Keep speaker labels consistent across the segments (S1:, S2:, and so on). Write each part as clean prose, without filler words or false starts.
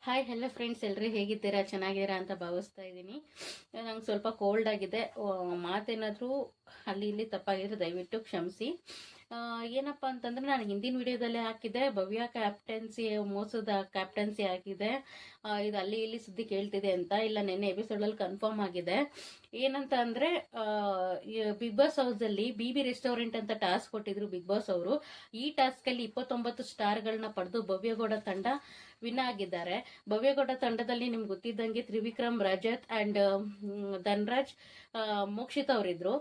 S1: Hi hello friends, ಎಲ್ಲರೂ ಹೇಗಿದ್ದೀರಾ? ಚೆನ್ನಾಗಿದ್ದೀರಾ ಅಂತ ಭಾವಿಸ್ತಾ ಇದ್ದೀನಿ. ನಂಗೆ ಸ್ವಲ್ಪ ಕೋಲ್ಡ್ ಆಗಿದೆ. ಮಾತೇನಾದರೂ ಅಲ್ಲಿ ಇಲ್ಲಿ ತಪ್ಪಾಗಿದ್ರೆ ದಯವಿಟ್ಟು ಕ್ಷಮಿಸಿ. ಏನಪ್ಪ ಅಂತಂದರೆ, ನಾನು ಹಿಂದಿನ ವಿಡಿಯೋದಲ್ಲೇ ಹಾಕಿದ್ದೆ, ಭವ್ಯ ಕ್ಯಾಪ್ಟನ್ಸಿ ಮೋಸದ ಕ್ಯಾಪ್ಟನ್ಸಿ ಹಾಕಿದೆ. ಇದು ಅಲ್ಲಿ ಇಲ್ಲಿ ಸುದ್ದಿ ಕೇಳ್ತಿದೆ ಅಂತ. ಇಲ್ಲ, ನೆನ್ನೆ ಎಪಿಸೋಡಲ್ಲಿ ಕನ್ಫರ್ಮ್ ಆಗಿದೆ. ಏನಂತ ಅಂದರೆ, ಬಿಗ್ ಬಾಸ್ ಹೌಸಲ್ಲಿ BB ರೆಸ್ಟೋರೆಂಟ್ ಅಂತ ಟಾಸ್ಕ್ ಕೊಟ್ಟಿದ್ರು ಬಿಗ್ ಬಾಸ್ ಅವರು. ಈ ಟಾಸ್ಕಲ್ಲಿ 29 ಸ್ಟಾರ್ಗಳನ್ನ ಪಡೆದು ಭವ್ಯಗೌಡ ತಂಡ ವಿನ್ ಆಗಿದ್ದಾರೆ. ಭವ್ಯಗೌಡ ತಂಡದಲ್ಲಿ ನಿಮ್ಗೆ ಗೊತ್ತಿದ್ದಂಗೆ ತ್ರಿವಿಕ್ರಮ್, ರಜತ್ ಅಂಡ್ ಧನ್ರಾಜ್, ಮೋಕ್ಷಿತ್ ಅವರಿದ್ರು.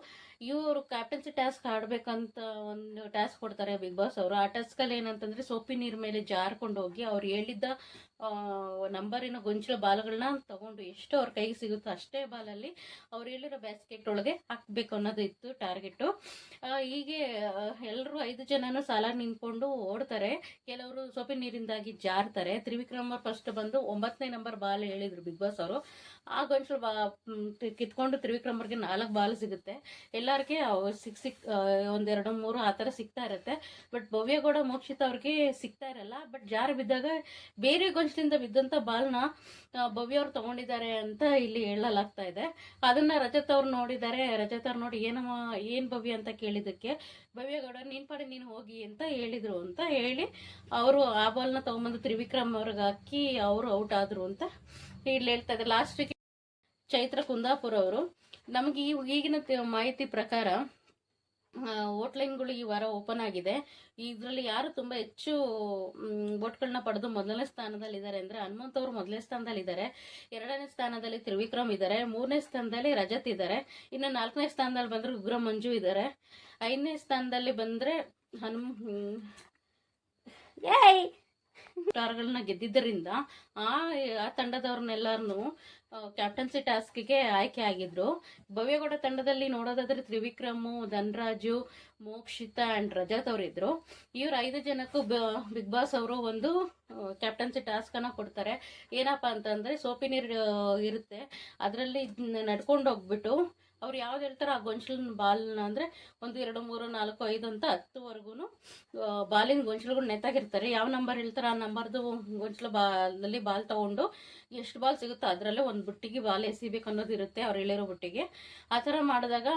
S1: ಇವರು ಕ್ಯಾಪ್ಟನ್ಸಿ ಟಾಸ್ಕ್ ಆಡ್ಬೇಕಂತ ಒಂದು ಟಾಸ್ಕ್ ಕೊಡ್ತಾರೆ ಬಿಗ್ ಬಾಸ್ ಅವರು. ಆ ಟಾಸ್ಕಲ್ಲಿ ಏನಂತಂದ್ರೆ, ಸೋಪಿ ನೀರ್ ಮೇಲೆ ಜಾರ್ಕೊಂಡು ಹೋಗಿ ಅವ್ರು ಹೇಳಿದ್ದ ನಂಬರಿನ ಗೊಂಚಲ ಬಾಲ್ಗಳನ್ನ ತಗೊಂಡು ಎಷ್ಟು ಅವ್ರ ಕೈಗೆ ಸಿಗುತ್ತೋ ಅಷ್ಟೇ ಬಾಲಲ್ಲಿ ಅವ್ರು ಹೇಳಿರೋ ಬ್ಯಾಸ್ಕೆಟ್ ಒಳಗೆ ಹಾಕ್ಬೇಕು ಅನ್ನೋದು ಇತ್ತು ಟಾರ್ಗೆಟ್. ಹೀಗೆ ಎಲ್ಲರೂ 5 ಜನನು ಸಾಲ ನಿಂತ್ಕೊಂಡು ಓಡ್ತಾರೆ. ಕೆಲವರು ಸೋಪಿ ನೀರಿಂದಾಗಿ ಜಾರ್ತಾರೆ. ತ್ರಿವಿಕ್ರಮ್ ಅವ್ರು ಫಸ್ಟ್ ಬಂದು 9ನೇ ನಂಬರ್ ಬಾಲ್ ಹೇಳಿದ್ರು ಬಿಗ್ ಬಾಸ್ ಅವರು. ಆ ಗೊಂಚಲು ಕಿತ್ಕೊಂಡು ತ್ರಿವಿಕ್ರಮ್ ಅವ್ರಿಗೆ 4 ಬಾಲ್ ಸಿಗುತ್ತೆ. ಎಲ್ಲರಿಗೆ ಒಂದೆರಡು ಮೂರು ಆ ಥರ ಸಿಗ್ತಾ ಇರುತ್ತೆ. ಬಟ್ ಭವ್ಯಗೌಡ, ಮೋಕ್ಷಿತ್ ಅವ್ರಿಗೆ ಸಿಗ್ತಾ ಇರಲ್ಲ. ಬಟ್ ಜಾರು ಬಿದ್ದಾಗ ಬೇರೆ ಗೊಂಚಲಿಂದ ಬಿದ್ದಂತ ಬಾಲ್ನ ಭವ್ಯ ಅವ್ರು ತಗೊಂಡಿದ್ದಾರೆ ಅಂತ ಇಲ್ಲಿ ಹೇಳಲಾಗ್ತಾ ಇದೆ. ಅದನ್ನ ರಜತ್ ಅವ್ರು ನೋಡಿದ್ದಾರೆ. ರಜತ್ ಅವ್ರು ನೋಡಿ ಏನ್ ಭವ್ಯ ಅಂತ ಕೇಳಿದಕ್ಕೆ, ಭವ್ಯಗೌಡ ನೀನ್ ಪಾಡಿ ನೀನು ಹೋಗಿ ಅಂತ ಹೇಳಿದ್ರು ಅಂತ ಹೇಳಿ ಅವರು ಆ ಬಾಲ್ನ ತಗೊಂಬಂದು ತ್ರಿವಿಕ್ರಮ್ ಅವ್ರಿಗೆ ಹಾಕಿ ಅವರು ಔಟ್ ಆದ್ರು ಅಂತ ಇಲ್ಲಿ ಹೇಳ್ತಾ ಇದ್ದಾರೆ. ಲಾಸ್ಟಿಗೆ ಚೈತ್ರ ಕುಂದಾಪುರ ಅವರು, ನಮಗೆ ಈಗಿನ ಮಾಹಿತಿ ಪ್ರಕಾರ ವೋಟ್ಲೈನ್ಗಳು ಈ ವಾರ ಓಪನ್ ಆಗಿದೆ. ಇದರಲ್ಲಿ ಯಾರು ತುಂಬಾ ಹೆಚ್ಚು ವೋಟ್ಗಳನ್ನ ಪಡೆದು ಮೊದಲನೇ ಸ್ಥಾನದಲ್ಲಿದ್ದಾರೆ ಅಂದ್ರೆ, ಹನುಮಂತ್ ಅವರು ಮೊದಲನೇ ಸ್ಥಾನದಲ್ಲಿದ್ದಾರೆ. 2ನೇ ಸ್ಥಾನದಲ್ಲಿ ತ್ರಿವಿಕ್ರಮ್ ಇದ್ದಾರೆ. 3ನೇ ಸ್ಥಾನದಲ್ಲಿ ರಜತ್ ಇದ್ದಾರೆ. ಇನ್ನು 4ನೇ ಸ್ಥಾನದಲ್ಲಿ ಬಂದ್ರೆ ಉಗ್ರ ಮಂಜು ಇದ್ದಾರೆ. 5ನೇ ಸ್ಥಾನದಲ್ಲಿ ಬಂದ್ರೆ ಸ್ಟಾರ್ಗಳನ್ನ ಗೆದ್ದಿದ್ದರಿಂದ ಆ ತಂಡದವ್ರನ್ನೆಲ್ಲರನ್ನು ಕ್ಯಾಪ್ಟನ್ಸಿ ಟಾಸ್ಕ್ಗೆ ಆಯ್ಕೆ ಆಗಿದ್ರು. ಭವ್ಯಗೌಡ ತಂಡದಲ್ಲಿ ನೋಡೋದಾದ್ರೆ ತ್ರಿವಿಕ್ರಮು, ಧನ್ರಾಜು, ಮೋಕ್ಷಿತ ಅಂಡ್ ರಜತ್ ಅವರಿದ್ರು. ಇವ್ರು 5 ಜನಕ್ಕೂ ಬಿಗ್ ಬಾಸ್ ಅವರು ಒಂದು ಕ್ಯಾಪ್ಟನ್ಸಿ ಟಾಸ್ಕ್ ಅನ್ನ ಕೊಡ್ತಾರೆ. ಏನಪ್ಪಾ ಅಂತಂದ್ರೆ, ಸೋಪಿ ನೀರು ಇರುತ್ತೆ, ಅದರಲ್ಲಿ ನಡ್ಕೊಂಡು ಹೋಗ್ಬಿಟ್ಟು ಅವ್ರು ಯಾವ್ದು ಹೇಳ್ತಾರೋ ಆ ಗೊಂಚಲಿನ ಬಾಲ್ನ ಅಂದ್ರೆ 1 2 3 4 5 ಅಂತ 10ವರೆಗೂ ಬಾಲಿನ ಗೊಂಚಲುಗಳು ನೆತ್ತಾಗಿರ್ತಾರೆ. ಯಾವ ನಂಬರ್ ಹೇಳ್ತಾರೋ ಆ ನಂಬರ್ದು ಗೊಂಚಲು ಬಾಲಲ್ಲಿ ಬಾಲ್ ತಗೊಂಡು ಎಷ್ಟು ಬಾಲ್ ಸಿಗುತ್ತೋ ಅದರಲ್ಲೇ ಒಂದು ಬುಟ್ಟಿಗೆ ಬಾಲ್ ಎಸಿಬೇಕು ಅನ್ನೋದು ಇರುತ್ತೆ ಅವ್ರು ಹೇಳಿರೋ ಬುಟ್ಟಿಗೆ. ಆ ಥರ ಮಾಡಿದಾಗ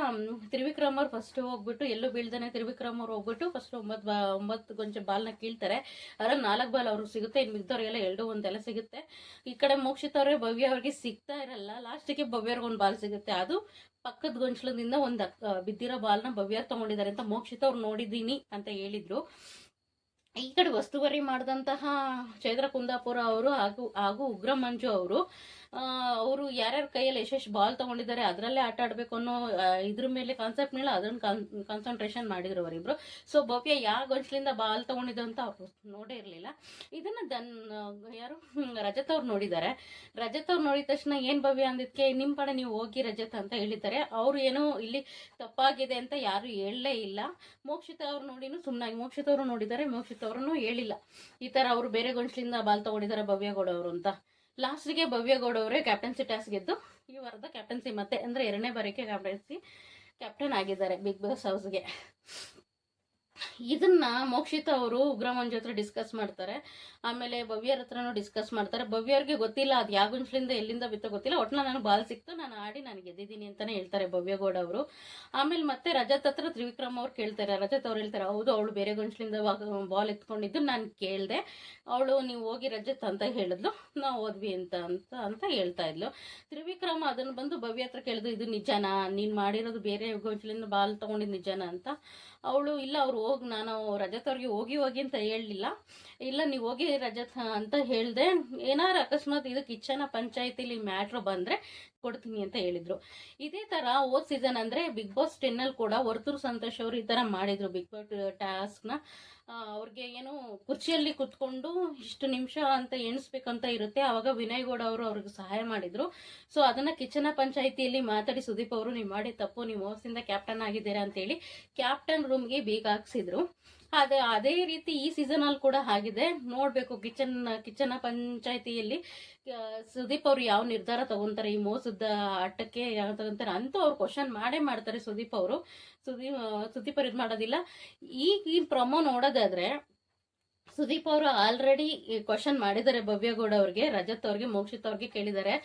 S1: ತ್ರಿವಿಕ್ರಮ್ ಅವ್ರು ಫಸ್ಟ್ ಹೋಗ್ಬಿಟ್ಟು ಎಲ್ಲೂ ಬೀಳ್ದಾನೆ ತ್ರಿವಿಕ್ರಮ್ ಅವ್ರು ಹೋಗ್ಬಿಟ್ಟು ಫಸ್ಟ್ 9 ಗೊಂಚ ಬಾಲ್ನ ಕೀಳ್ತಾರೆ. ಅದ್ರಲ್ಲಿ 4 ಬಾಲ್ ಅವ್ರಿಗೆ ಸಿಗುತ್ತೆ. ಇನ್ನು ಮಿಗ್ದವ್ರಿಗೆಲ್ಲ 2 1 ಸಿಗುತ್ತೆ. ಈ ಕಡೆ ಮೋಕ್ಷಿತ್ ಅವ್ರಿಗೆ, ಭವ್ಯ ಅವ್ರಿಗೆ ಸಿಗ್ತಾ ಇರಲ್ಲ. ಲಾಸ್ಟಿಗೆ ಭವ್ಯರ್ಗೆ ಒಂದು ಬಾಲ್ ಸಿಗುತ್ತೆ. ಅದು ಪಕ್ಕದ ಗೊಂಚಲದಿಂದ ಒಂದು ಬಿದ್ದಿರೋ ಬಾಲ್ನ ಭವ್ಯ ತಗೊಂಡಿದ್ದಾರೆ ಅಂತ ಮೋಕ್ಷಿತ ಅವ್ರು ನೋಡಿದ್ದೀನಿ ಅಂತ ಹೇಳಿದ್ರು. ಈ ಕಡೆ ವಸ್ತುವರಿ ಮಾಡಿದಂತಹ ಚೈತ್ರ ಕುಂದಾಪುರ ಅವರು ಹಾಗೂ ಉಗ್ರ ಮಂಜು ಅವರು ಯಾರ್ಯಾರ ಕೈಯಲ್ಲಿ ಎಷ್ಟೆಷ್ಟು ಬಾಲ್ ತಗೊಂಡಿದ್ದಾರೆ ಅದರಲ್ಲೇ ಆಟ ಆಡ್ಬೇಕು ಅನ್ನೋ ಇದ್ರ ಮೇಲೆ ಕಾನ್ಸೆಪ್ಟ್ ಮೇಲೆ ಅದನ್ನ ಕಾನ್ಸಂಟ್ರೇಷನ್ ಮಾಡಿದ್ರು ಅವರಿಬ್ರು. ಸೊ ಭವ್ಯ ಯಾವ ಗೊಂಚಲಿಂದ ಬಾಲ್ ತಗೊಂಡಿದ್ದು ಅಂತ ಅವ್ರು ನೋಡೇ ಇರ್ಲಿಲ್ಲ. ಇದನ್ನ ಯಾರು ರಜತ್ ಅವ್ರು ನೋಡಿದ್ದಾರೆ. ರಜತ್ ಅವ್ರು ನೋಡಿದ ತಕ್ಷಣ ಏನ್ ಭವ್ಯ ಅಂದಿದ್ಕೆ, ನಿಮ್ ಕಡೆ ನೀವು ಹೋಗಿ ರಜತ್ ಅಂತ ಹೇಳಿದ್ದಾರೆ. ಅವ್ರು ಏನೋ ಇಲ್ಲಿ ತಪ್ಪಾಗಿದೆ ಅಂತ ಯಾರು ಹೇಳಲೇ ಇಲ್ಲ. ಮೋಕ್ಷಿತ ಅವ್ರು ನೋಡಿನೂ ಸುಮ್ಮನಾಗಿ ಮೋಕ್ಷಿತ ಅವರು ನೋಡಿದ್ದಾರೆ. ಮೋಕ್ಷಿತ ಅವ್ರನ್ನು ಹೇಳಿಲ್ಲ ಈ ತರ ಅವರು ಬೇರೆ ಗೊಂಚಲಿಂದ ಬಾಲ್ ತಗೊಂಡಿದ್ದಾರೆ ಭವ್ಯಗೌಡ ಅವರು ಅಂತ. ಲಾಸ್ಟ್ಗೆ ಭವ್ಯಗೌಡ ಅವರೇ ಕ್ಯಾಪ್ಟನ್ಸಿ ಟಾಸ್ಕ್ ಗೆದ್ದು ಈ ವಾರದ ಕ್ಯಾಪ್ಟನ್ಸಿ ಮತ್ತೆ ಅಂದ್ರೆ 2ನೇ ಬಾರಿಗೆ ಕ್ಯಾಪ್ಟನ್ ಆಗಿದ್ದಾರೆ ಬಿಗ್ ಬಾಸ್ ಹೌಸ್ಗೆ. ಇದನ್ನ ಮೋಕ್ಷಿತ ಅವರು ಉಗ್ರ ಮಂಜು ಹತ್ರ ಡಿಸ್ಕಸ್ ಮಾಡ್ತಾರೆ. ಆಮೇಲೆ ಭವ್ಯರ ಹತ್ರನೂ ಡಿಸ್ಕಸ್ ಮಾಡ್ತಾರೆ. ಭವ್ಯರ್ಗೆ ಗೊತ್ತಿಲ್ಲ ಅದು ಯಾವ ಗೊಂಚಲಿಂದ ಎಲ್ಲಿಂದ ಬಿತ್ತೋ ಗೊತ್ತಿಲ್ಲ, ಒಟ್ನ ನಾನು ಬಾಲ್ ಸಿಕ್ತು, ನಾನು ಆಡಿ ನಾನು ಗೆದ್ದಿದ್ದೀನಿ ಅಂತಾನೆ ಹೇಳ್ತಾರೆ ಭವ್ಯಗೌಡ ಅವರು. ಆಮೇಲೆ ಮತ್ತೆ ರಜತ್ ಹತ್ರ ತ್ರಿವಿಕ್ರಮ್ ಅವ್ರು ಕೇಳ್ತಾರೆ. ರಜತ್ ಅವ್ರು ಹೇಳ್ತಾರೆ, ಹೌದು ಅವಳು ಬೇರೆ ಗೊಂಚಲಿಂದ ಬಾಲ್ ಎತ್ಕೊಂಡಿದ್ದು ನಾನು ಕೇಳ್ದೆ, ಅವಳು ನೀವು ಹೋಗಿ ರಜತ್ ಅಂತ ಹೇಳಿದ್ಲು, ನಾವು ಹೋದ್ವಿ ಅಂತ ಹೇಳ್ತಾ ಇದ್ಲು. ತ್ರಿವಿಕ್ರಮ್ ಅದನ್ನ ಬಂದು ಭವ್ಯ ಹತ್ರ ಕೇಳಿದ್ರು, ಇದು ನಿಜನಾ, ನೀನ್ ಮಾಡಿರೋದು ಬೇರೆ ಗೊಂಚಲಿಂದ ಬಾಲ್ ತಗೊಂಡಿದ್ ನಿಜನಾ ಅಂತ. ಅವಳು ಇಲ್ಲ, ಅವ್ರು ನಾನು ರಜತ್ ಅವ್ರಿಗೆ ಹೋಗಿ ಅಂತ ಹೇಳಲಿಲ್ಲ, ಇಲ್ಲ ನೀವು ಹೋಗಿ ರಜತ್ ಅಂತ ಹೇಳ್ದೆ, ಏನಾರು ಅಕಸ್ಮಾತ್ ಇದು ಕಿಚನ ಪಂಚಾಯತಿಲಿ ಮ್ಯಾಟ್ರ್ ಬಂದ್ರೆ ಕೊಡ್ತೀನಿ ಅಂತ ಹೇಳಿದ್ರು. ಇದೇ ತರ ಹೋದ್ ಸೀಸನ್ ಅಂದ್ರೆ ಬಿಗ್ ಬಾಸ್ 10 ಅಲ್ಲಿ ಕೂಡ ವರ್ತೂರು ಸಂತೋಷ್ ಅವರು ಈ ತರ ಮಾಡಿದ್ರು ಬಿಗ್ ಬಾಸ್ ಟಾಸ್ಕ್ ನ. ಅವ್ರಿಗೆ ಏನು ಕುರ್ಚಿಯಲ್ಲಿ ಕುತ್ಕೊಂಡು ಇಷ್ಟು ನಿಮಿಷ ಅಂತ ಎಣಿಸ್ಬೇಕಂತ ಇರುತ್ತೆ. ಅವಾಗ ವಿನಯ್ ಗೌಡ ಅವರು ಅವ್ರಿಗೆ ಸಹಾಯ ಮಾಡಿದ್ರು. ಸೊ ಅದನ್ನ ಕಿಚನ ಪಂಚಾಯಿತಿಯಲ್ಲಿ ಮಾತಾಡಿ, ಸುದೀಪ್ ಅವರು ನೀವು ಮಾಡಿ ತಪ್ಪು, ನೀವು ಮೋಸದಿಂದ ಕ್ಯಾಪ್ಟನ್ ಆಗಿದ್ದೀರಾ ಅಂತ ಹೇಳಿ ಕ್ಯಾಪ್ಟನ್ ರೂಮ್ಗೆ ಬೀಗ ಹಾಕ್ಸಿದ್ರು. ಅದೇ ರೀತಿ ಈ ಸೀಸನ್ ಅಲ್ಲಿ ಕೂಡ ಆಗಿದೆ. ನೋಡ್ಬೇಕು ಕಿಚನ ಪಂಚಾಯಿತಿಯಲ್ಲಿ ಸುದೀಪ್ ಅವ್ರು ಯಾವ ನಿರ್ಧಾರ ತಗೊಂತಾರೆ, ಈ ಮೋಸದ ಆಟಕ್ಕೆ ಯಾವ ತಗೊಂತಾರೆ ಅಂತೂ ಅವ್ರು ಕ್ವಶನ್ ಮಾಡೇ ಮಾಡ್ತಾರೆ. ಸುದೀಪ್ ಅವರು ಇದ್ ಮಾಡೋದಿಲ್ಲ. ಈಗ ಈ ಪ್ರೊಮೋ ನೋಡೋದಾದ್ರೆ ಸುದೀಪ್ ಅವರು ಆಲ್ರೆಡಿ ಕ್ವಶನ್ ಮಾಡಿದ್ದಾರೆ ಭವ್ಯಗೌಡ ಅವ್ರಿಗೆ, ರಜತ್ ಅವ್ರಿಗೆ, ಮೋಕ್ಷಿತ್ ಅವ್ರಿಗೆ ಕೇಳಿದ್ದಾರೆ.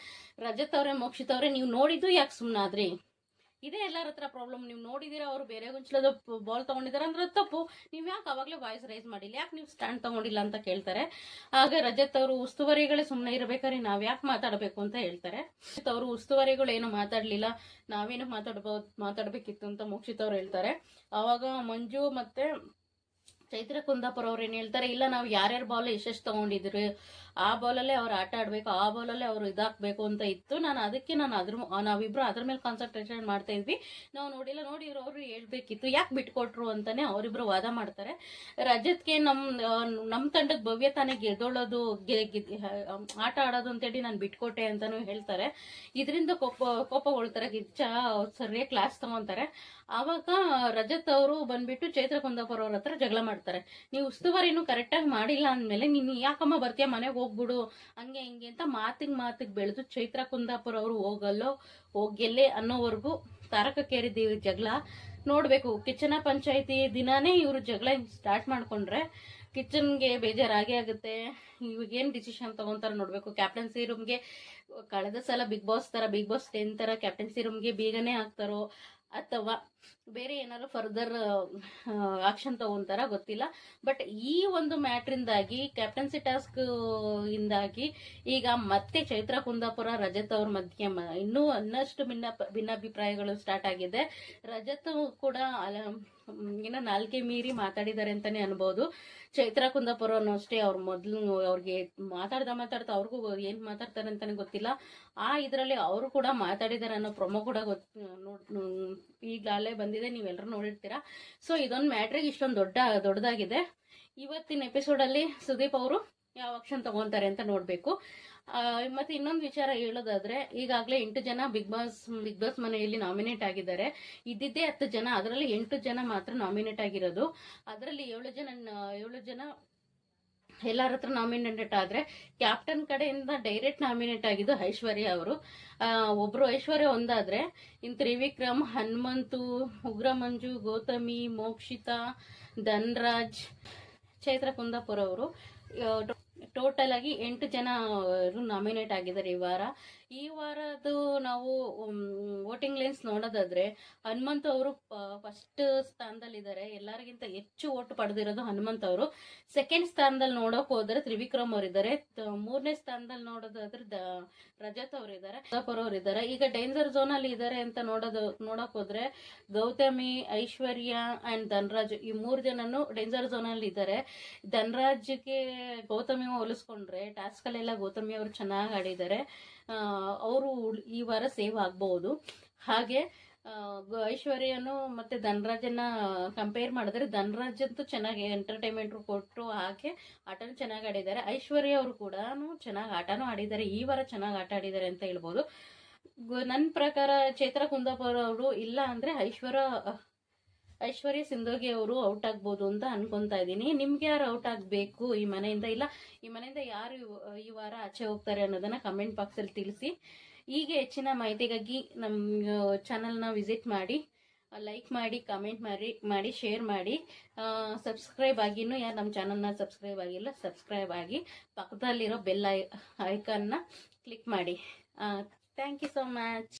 S1: ರಜತ್ ಅವ್ರೆ, ಮೋಕ್ಷಿತ್ ಅವ್ರೆ, ನೀವು ನೋಡಿದ್ದು ಯಾಕೆ ಸುಮ್ಮನಾದ್ರಿ? ಇದೇ ಎಲ್ಲರ ಹತ್ರ ಪ್ರಾಬ್ಲಮ್. ನೀವು ನೋಡಿದಿರ ಅವ್ರು ಬೇರೆ ಗುಂಚಲದ ಬಾಲ್ ತಗೊಂಡಿದಾರೆ ಅಂದ್ರೆ ತಪ್ಪು. ನೀವ್ ಯಾಕೆ ಅವಾಗಲೇ ವಾಯ್ಸ್ ರೈಸ್ ಮಾಡಿಲ್ಲ, ಯಾಕೆ ನೀವು ಸ್ಟ್ಯಾಂಡ್ ತಗೊಂಡಿಲ್ಲ ಅಂತ ಕೇಳ್ತಾರೆ. ಆಗ ರಜತ್ ಅವರು ಉಸ್ತುವಾರಿಗಳೇ ಸುಮ್ಮನೆ ಇರಬೇಕಾದ್ರೆ ನಾವ್ ಯಾಕೆ ಮಾತಾಡಬೇಕು ಅಂತ ಹೇಳ್ತಾರೆ. ಅವರು ಉಸ್ತುವಾರಿಗಳು ಏನು ಮಾತಾಡ್ಲಿಲ್ಲ, ನಾವೇನು ಮಾತಾಡ್ಬೇಕಿತ್ತು ಅಂತ ಮೋಕ್ಷಿತ್ ಅವ್ರು ಹೇಳ್ತಾರೆ. ಅವಾಗ ಮಂಜು ಮತ್ತೆ ಚೈತ್ರ ಕುಂದಾಪುರ ಅವ್ರು ಏನ್ ಹೇಳ್ತಾರೆ, ಇಲ್ಲ ನಾವು ಯಾರ್ಯಾರ ಬಾಲ್ ಎಷ್ಟೆಷ್ಟು ತಗೊಂಡಿದ್ರು, ಆ ಬಾಲಲ್ಲೇ ಅವ್ರು ಆಟ ಆಡ್ಬೇಕು, ಆ ಬಾಲಲ್ಲೇ ಅವ್ರು ಇದಾಕ್ಬೇಕು ಅಂತ ಇತ್ತು. ಅದಕ್ಕೆ ನಾವಿಬ್ರು ಅದ್ರ ಮೇಲೆ ಕಾನ್ಸಂಟ್ರೇಷನ್ ಮಾಡ್ತಾ ಇದ್ವಿ, ನಾವು ನೋಡಿಲ್ಲ, ನೋಡಿ ಅವ್ರು ಹೇಳ್ಬೇಕಿತ್ತು, ಯಾಕೆ ಬಿಟ್ಕೊಟ್ರು ಅಂತಾನೆ ಅವರಿಬ್ರು ವಾದ ಮಾಡ್ತಾರೆ. ರಜತ್ಗೆ ನಮ್ ತಂಡದ ಭವ್ಯ ತಾನೇ ಗೆದ್ದೋಳೋದು, ಆಟ ಆಡೋದು ಅಂತೇಳಿ ನಾನು ಬಿಟ್ಕೊಟ್ಟೆ ಅಂತಾನು ಹೇಳ್ತಾರೆ. ಇದರಿಂದ ಕೋಪಗೊಳ್ತಾರೆ. ಗಿಚ್ಚ ಸರಿಯಾಗಿ ಕ್ಲಾಸ್ ತಗೊಂತಾರೆ. ಆವಾಗ ರಜತ್ ಅವರು ಬಂದ್ಬಿಟ್ಟು ಚೈತ್ರ ಕುಂದಾಪುರ ಅವ್ರ ಹತ್ರ ಜಗಳ ಮಾಡ್ತಾರೆ. ನೀವು ಉಸ್ತುವಾರಿನೂ ಕರೆಕ್ಟಾಗಿ ಮಾಡಿಲ್ಲ ಅಂದ್ಮೇಲೆ ನೀನು ಯಾಕಮ್ಮ ಬರ್ತೀಯ, ಮನೆಗೆ ಹೋಗ್ಬಿಡು, ಹಂಗೆ ಹಿಂಗೆ ಅಂತ ಮಾತಿಗೆ ಬೆಳೆದು ಚೈತ್ರ ಕುಂದಾಪುರ ಅವರು ಹೋಗೆಲ್ಲೇ ಅನ್ನೋವರೆಗೂ ತಾರಕಕ್ಕೇರಿದ್ದೀವಿ ಜಗಳ. ನೋಡ್ಬೇಕು, ಕಿಚನ ಪಂಚಾಯತಿ ದಿನಾನೇ ಇವರು ಜಗಳ ಸ್ಟಾರ್ಟ್ ಮಾಡ್ಕೊಂಡ್ರೆ ಕಿಚನ್ಗೆ ಬೇಜಾರಾಗೇ ಆಗುತ್ತೆ. ಇವಾಗೇನು ಡಿಸಿಷನ್ ತಗೊಂತಾರ ನೋಡ್ಬೇಕು. ಕ್ಯಾಪ್ಟನ್ಸಿ ರೂಮ್ಗೆ ಕಳೆದ ಸಲ ಬಿಗ್ ಬಾಸ್ 10 ತರ ಕ್ಯಾಪ್ಟನ್ಸಿ ರೂಮ್ಗೆ ಬೇಗನೆ ಹಾಕ್ತಾರೋ ಅಥವಾ ಬೇರೆ ಏನಾದ್ರು ಫರ್ದರ್ ಆಕ್ಷನ್ ತಗೊಂತಾರ ಗೊತ್ತಿಲ್ಲ. ಬಟ್ ಈ ಒಂದು ಮ್ಯಾಟ್ರಿಂದಾಗಿ, ಕ್ಯಾಪ್ಟನ್ಸಿ ಟಾಸ್ಕ್ ಇಂದಾಗಿ ಈಗ ಮತ್ತೆ ಚೈತ್ರ ಕುಂದಾಪುರ ರಜತ್ ಅವ್ರ ಮಧ್ಯೆ ಇನ್ನೂ ಇನ್ನಷ್ಟು ಭಿನ್ನಾಭಿಪ್ರಾಯಗಳು ಸ್ಟಾರ್ಟ್ ಆಗಿದೆ. ರಜತ್ ಕೂಡ ಏನೋ ನಾಲ್ಕೆ ಮೀರಿ ಮಾತಾಡಿದ್ದಾರೆ ಅಂತಾನೆ ಅನ್ಬೋದು. ಚೈತ್ರ ಕುಂದಾಪುರನು ಅಷ್ಟೇ, ಅವ್ರು ಮೊದ್ಲು ಅವ್ರಿಗೆ ಮಾತಾಡ್ತಾ ಅವ್ರಿಗೂ ಏನ್ ಮಾತಾಡ್ತಾರೆ ಅಂತಾನೆ ಗೊತ್ತಿಲ್ಲ. ಇದ್ರಲ್ಲಿ ಅವರು ಕೂಡ ಮಾತಾಡಿದಾರೆ ಅನ್ನೋ ಪ್ರೊಮೋ ಕೂಡ ಈಗಾಗಲೇ ಬಂದಿದೆ, ನೀವೆಲ್ಲರೂ ನೋಡಿರ್ತೀರಾ. ಸೊ ಇದೊಂದು ಮ್ಯಾಟ್ರಿಗೆ ಇಷ್ಟೊಂದು ದೊಡ್ಡದಾಗಿದೆ. ಇವತ್ತಿನ ಎಪಿಸೋಡ್ ಅಲ್ಲಿ ಸುದೀಪ್ ಅವರು ಯಾವ ಆಕ್ಷನ್ ತಗೊಂತಾರೆ ಅಂತ ನೋಡ್ಬೇಕು. ಮತ್ತೆ ಇನ್ನೊಂದು ವಿಚಾರ ಹೇಳೋದಾದ್ರೆ, ಈಗಾಗಲೇ 8 ಜನ ಬಿಗ್ ಬಾಸ್ ಮನೆಯಲ್ಲಿ ನಾಮಿನೇಟ್ ಆಗಿದ್ದಾರೆ. ಇದ್ದಿದ್ದೇ 10 ಜನ, ಅದರಲ್ಲಿ 8 ಜನ ಮಾತ್ರ ನಾಮಿನೇಟ್ ಆಗಿರೋದು. ಅದರಲ್ಲಿ 7 ಜನ ಎಲ್ಲರ ಹತ್ರ ನಾಮಿನೇಟ್ ಆದ್ರೆ, ಕ್ಯಾಪ್ಟನ್ ಕಡೆಯಿಂದ ಡೈರೆಕ್ಟ್ ನಾಮಿನೇಟ್ ಆಗಿದ್ದು ಐಶ್ವರ್ಯ ಅವರು. ಒಬ್ರು ಐಶ್ವರ್ಯ ಒಂದಾದ್ರೆ, ಇನ್ ತ್ರಿವಿಕ್ರಮ್, ಹನುಮಂತು, ಉಗ್ರ ಮಂಜು, ಗೌತಮಿ, ಮೋಕ್ಷಿತಾ, ಧನ್ರಾಜ್, ಚೈತ್ರ ಕುಂದಾಪುರ ಅವರು ಟೋಟಲ್ ಆಗಿ 8 ಜನ ನಾಮಿನೇಟ್ ಆಗಿದ್ದಾರೆ ಈ ವಾರದ್ದು ನಾವು ವೋಟಿಂಗ್ ಲೈನ್ಸ್ ನೋಡೋದಾದ್ರೆ, ಹನುಮಂತ್ ಅವರು ಫಸ್ಟ್ ಸ್ಥಾನದಲ್ಲಿದ್ದಾರೆ. ಎಲ್ಲರಿಗಿಂತ ಹೆಚ್ಚು ಓಟ್ ಪಡೆದಿರೋದು ಹನುಮಂತ್ ಅವರು. ಸೆಕೆಂಡ್ ಸ್ಥಾನದಲ್ಲಿ ನೋಡೋಕ್ ಹೋದ್ರೆ ತ್ರಿವಿಕ್ರಮ್ ಅವರಿದ್ದಾರೆ. 3ನೇ ಸ್ಥಾನದಲ್ಲಿ ನೋಡೋದಾದ್ರೆ ರಜತ್ ಅವರಿದ್ದಾರೆ, ಅವರಿದ್ದಾರೆ. ಈಗ ಡೇಂಜರ್ ಝೋನ್ ಅಲ್ಲಿ ಇದ್ದಾರೆ ಅಂತ ನೋಡಕ್ ಹೋದ್ರೆ ಗೌತಮಿ, ಐಶ್ವರ್ಯ ಅಂಡ್ ಧನ್ರಾಜ್, ಈ 3 ಜನನು ಡೇಂಜರ್ ಝೋನ್ ಅಲ್ಲಿ ಇದ್ದಾರೆ. ಧನ್ರಾಜ್ಗೆ ಗೌತಮಿ ಹೋಲಿಸ್ಕೊಂಡ್ರೆ ಟಾಸ್ಕ್ ಅಲ್ಲೆಲ್ಲ ಗೌತಮಿ ಅವರು ಚೆನ್ನಾಗಿ ಆಡಿದ್ದಾರೆ. ಅವರು ಈ ವಾರ ಸೇವ್ ಆಗ್ಬಹುದು. ಹಾಗೆ ಐಶ್ವರ್ಯನು ಮತ್ತೆ ಧನ್ರಾಜನ್ನ ಕಂಪೇರ್ ಮಾಡಿದ್ರೆ ಧನ್ರಾಜ್ ಅಂತೂ ಚೆನ್ನಾಗಿ ಎಂಟರ್ಟೈನ್ಮೆಂಟ್ ಕೊಟ್ಟರು, ಹಾಗೆ ಆಟನೂ ಚೆನ್ನಾಗಿ ಆಡಿದ್ದಾರೆ. ಐಶ್ವರ್ಯ ಅವರು ಕೂಡ ಚೆನ್ನಾಗಿ ಆಟನೂ ಆಡಿದ್ದಾರೆ, ಈ ವಾರ ಚೆನ್ನಾಗಿ ಆಟ ಆಡಿದ್ದಾರೆ ಅಂತ ಹೇಳ್ಬೋದು. ನನ್ನ ಪ್ರಕಾರ ಚೈತ್ರ ಕುಂದಾಪುರ ಅವರು ಇಲ್ಲ ಅಂದ್ರೆ ಐಶ್ವರ್ಯ ಸಿಂಧೋಗಿ ಅವರು ಔಟ್ ಆಗ್ಬೋದು ಅಂತ ಅನ್ಕೊಂತಾ ಇದ್ದೀನಿ. ನಿಮ್ಗೆ ಯಾರು ಔಟ್ ಆಗ್ಬೇಕು ಈ ಮನೆಯಿಂದ, ಇಲ್ಲ ಈ ಮನೆಯಿಂದ ಯಾರು ಈ ವಾರ ಆಚೆ ಹೋಗ್ತಾರೆ ಅನ್ನೋದನ್ನ ಕಮೆಂಟ್ ಬಾಕ್ಸ್ ಅಲ್ಲಿ ತಿಳಿಸಿ. ಹೀಗೆ ಹೆಚ್ಚಿನ ಮಾಹಿತಿಗಾಗಿ ನಮ್ಮ ಚಾನಲ್ನ ವಿಸಿಟ್ ಮಾಡಿ, ಲೈಕ್ ಮಾಡಿ, ಕಮೆಂಟ್ ಮಾಡಿ, ಶೇರ್ ಮಾಡಿ. ಸಬ್ಸ್ಕ್ರೈಬ್ ಆಗಿನೂ ಯಾರು ನಮ್ಮ ಚಾನಲ್ನ ಸಬ್ಸ್ಕ್ರೈಬ್ ಆಗಿಲ್ಲ, ಸಬ್ಸ್ಕ್ರೈಬ್ ಆಗಿ ಪಕ್ಕದಲ್ಲಿರೋ ಬೆಲ್ ಐಕಾನ್ನ ಕ್ಲಿಕ್ ಮಾಡಿ. Thank you so much.